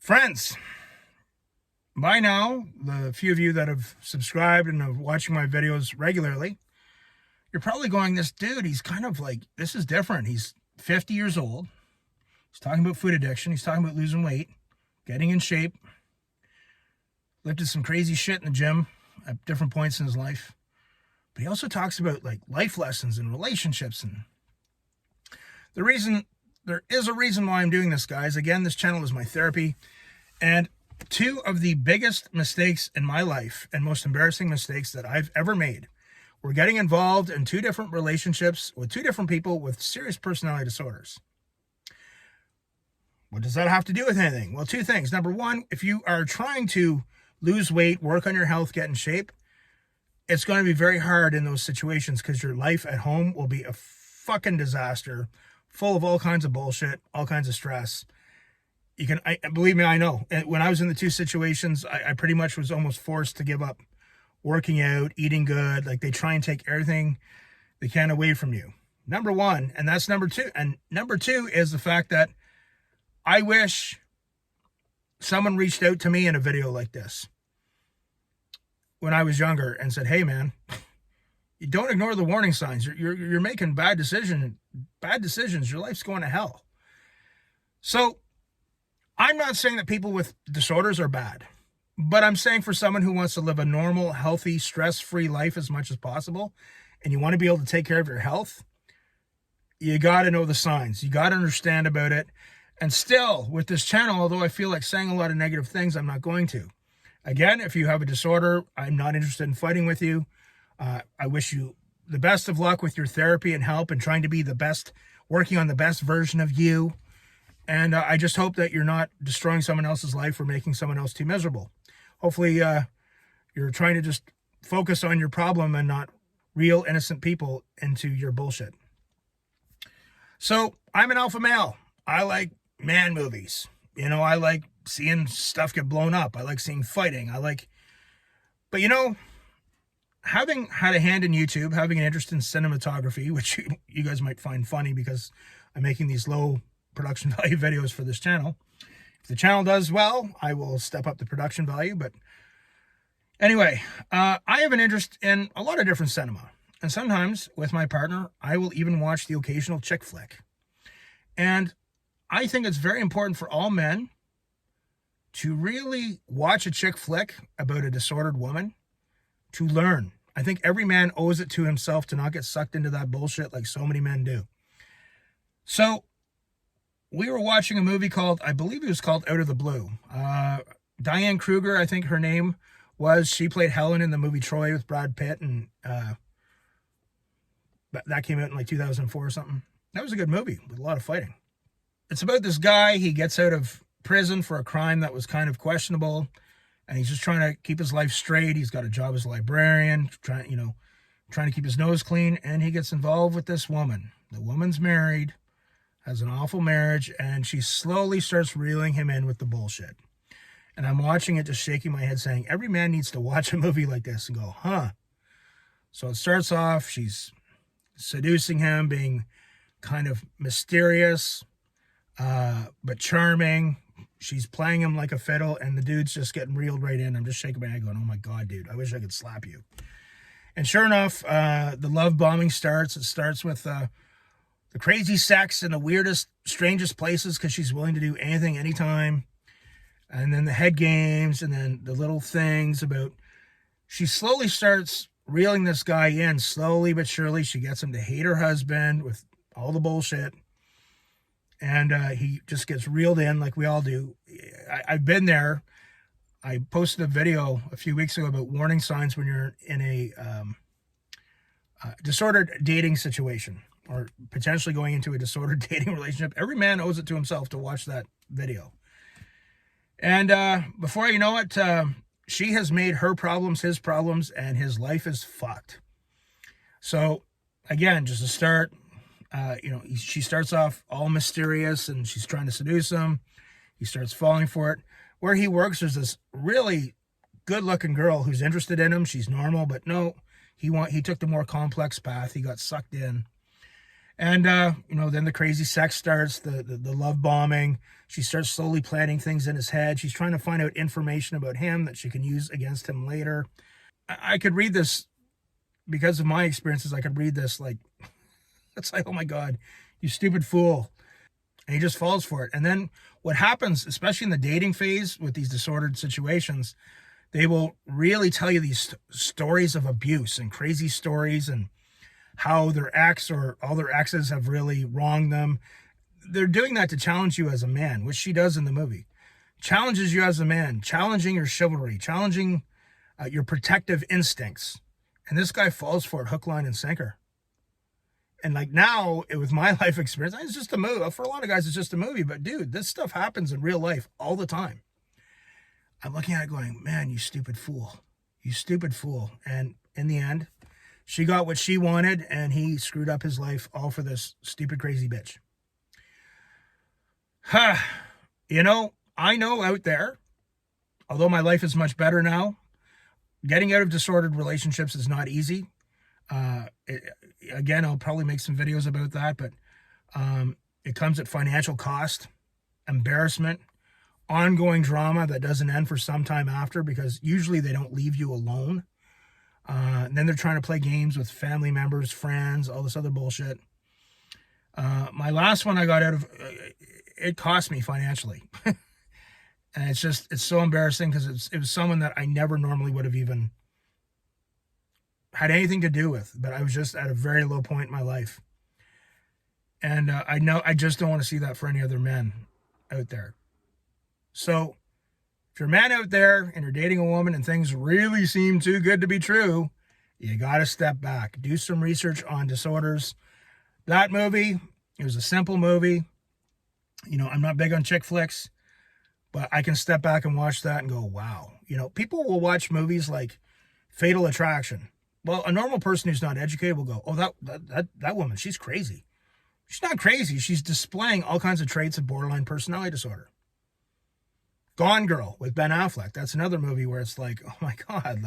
Friends, by now, the few of you that have subscribed and are watching my videos regularly, you're probably going, this dude, he's kind of like, this is different. He's 50 years old. He's talking about food addiction. He's talking about losing weight, getting in shape, lifted some crazy shit in the gym at different points in his life. But he also talks about like life lessons and relationships. And there is a reason why I'm doing this, guys. Again, this channel is my therapy. And two of the biggest mistakes in my life and most embarrassing mistakes that I've ever made were getting involved in two different relationships with two different people with serious personality disorders. What does that have to do with anything? Well, two things. Number one, if you are trying to lose weight, work on your health, get in shape, it's going to be very hard in those situations because your life at home will be a fucking disaster, full of all kinds of bullshit, all kinds of stress. Believe me, I know. When I was in the two situations, I pretty much was almost forced to give up working out, eating good. Like, they try and take everything they can away from you. Number one, and that's number two. And number two is the fact that I wish someone reached out to me in a video like this when I was younger and said, hey man, you don't ignore the warning signs. You're making bad decisions. Your life's going to hell. So I'm not saying that people with disorders are bad, but I'm saying for someone who wants to live a normal, healthy, stress-free life as much as possible, and you want to be able to take care of your health, you got to know the signs. You got to understand about it. And still, with this channel, although I feel like saying a lot of negative things, I'm not going to. Again, if you have a disorder, I'm not interested in fighting with you. I wish you the best of luck with your therapy and help and trying to be the best, working on the best version of you. And I just hope that you're not destroying someone else's life or making someone else too miserable. Hopefully, you're trying to just focus on your problem and not real innocent people into your bullshit. So I'm an alpha male. I like man movies. I like seeing stuff get blown up. I like seeing fighting. But having had a hand in YouTube, having an interest in cinematography, which you guys might find funny because I'm making these low production value videos for this channel. If the channel does well, I will step up the production value. But anyway, I have an interest in a lot of different cinema. And sometimes with my partner, I will even watch the occasional chick flick. And I think it's very important for all men to really watch a chick flick about a disordered woman to learn. I think every man owes it to himself to not get sucked into that bullshit like so many men do. So we were watching a movie called, I believe it was called Out of the Blue. Diane Kruger, I think her name was. She played Helen in the movie Troy with Brad Pitt, and that came out in like 2004 or something. That was a good movie with a lot of fighting. It's about this guy. He gets out of prison for a crime that was kind of questionable, and he's just trying to keep his life straight. He's got a job as a librarian, trying to keep his nose clean, and he gets involved with this woman. The woman's married, has an awful marriage, and she slowly starts reeling him in with the bullshit. And I'm watching it, just shaking my head, saying, every man needs to watch a movie like this and go, huh? So it starts off, she's seducing him, being kind of mysterious, but charming. She's playing him like a fiddle, and the dude's just getting reeled right in. I'm just shaking my head going, oh my God, dude, I wish I could slap you. And sure enough, the love bombing starts. It starts with the crazy sex in the weirdest, strangest places because she's willing to do anything, anytime. And then the head games, and then the little things about, she slowly starts reeling this guy in, slowly but surely. She gets him to hate her husband with all the bullshit. And he just gets reeled in like we all do. I've been there. I posted a video a few weeks ago about warning signs when you're in a disordered dating situation or potentially going into a disordered dating relationship. Every man owes it to himself to watch that video. And before you know it, she has made her problems his problems, and his life is fucked. So again, just to start, she starts off all mysterious and she's trying to seduce him. He starts falling for it. Where he works, there's this really good looking girl who's interested in him. She's normal, but no, he took the more complex path. He got sucked in. And, then the crazy sex starts, the love bombing. She starts slowly planting things in his head. She's trying to find out information about him that she can use against him later. I could read this, because of my experiences, I could read this like, it's like, oh my God, you stupid fool. And he just falls for it. And then what happens, especially in the dating phase with these disordered situations, they will really tell you these stories of abuse and crazy stories, and how their ex or all their exes have really wronged them. They're doing that to challenge you as a man, which she does in the movie. Challenges you as a man, challenging your chivalry, challenging your protective instincts. And this guy falls for it, hook, line, and sinker. And like now, with my life experience, it's just a movie. For a lot of guys, it's just a movie. But dude, this stuff happens in real life all the time. I'm looking at it going, man, you stupid fool. You stupid fool. And in the end, she got what she wanted, and he screwed up his life all for this stupid, crazy bitch. I know out there, although my life is much better now, getting out of disordered relationships is not easy. Again, I'll probably make some videos about that, but it comes at financial cost, embarrassment, ongoing drama that doesn't end for some time after, because usually they don't leave you alone. And then they're trying to play games with family members, friends, all this other bullshit. My last one I got out of, it cost me financially. And it's so embarrassing, because it was someone that I never normally would have even had anything to do with, but I was just at a very low point in my life. And I just don't want to see that for any other men out there. So if you're a man out there and you're dating a woman and things really seem too good to be true, you got to step back. Do some research on disorders. That movie, it was a simple movie. I'm not big on chick flicks, but I can step back and watch that and go, wow. People will watch movies like Fatal Attraction. Well, a normal person who's not educated will go, oh, that woman, she's crazy. She's not crazy. She's displaying all kinds of traits of borderline personality disorder. Gone Girl with Ben Affleck. That's another movie where it's like, oh my God,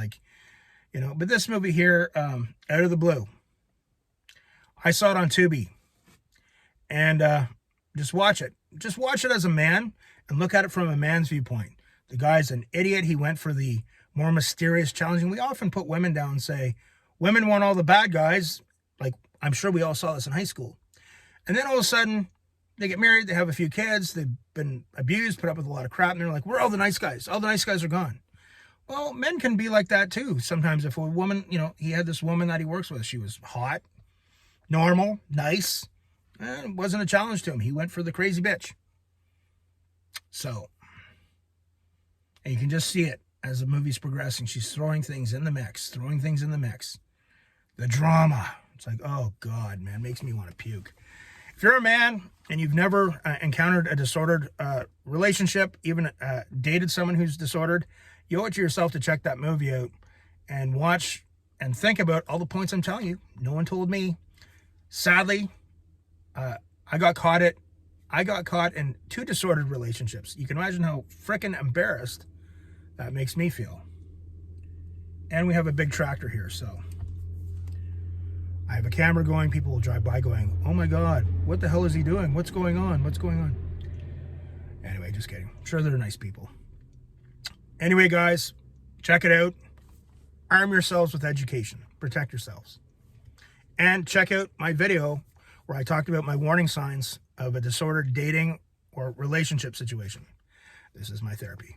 but this movie here, out of the blue, I saw it on Tubi, and just watch it. Just watch it as a man and look at it from a man's viewpoint. The guy's an idiot. He went for the more mysterious, challenging. We often put women down and say, women want all the bad guys. Like, I'm sure we all saw this in high school. And then all of a sudden, they get married, they have a few kids, they've been abused, put up with a lot of crap, and they're like, we're all the nice guys. All the nice guys are gone. Well, men can be like that too. Sometimes if a woman, he had this woman that he works with, she was hot, normal, nice, and it wasn't a challenge to him. He went for the crazy bitch. So, and you can just see it as the movie's progressing. She's throwing things in the mix. The drama. It's like, oh God, man, makes me want to puke. If you're a man and you've never encountered a disordered relationship, even dated someone who's disordered, you owe it to yourself to check that movie out and watch and think about all the points I'm telling you. No one told me. Sadly, I got caught in 2 disordered relationships. You can imagine how freaking embarrassed that makes me feel. And we have a big tractor here, so I have a camera going. People will drive by going, oh my God, what the hell is he doing? What's going on? Anyway, just kidding. I'm sure they're nice people. Anyway, guys, check it out. Arm yourselves with education. Protect yourselves. And check out my video where I talked about my warning signs of a disordered dating or relationship situation. This is my therapy.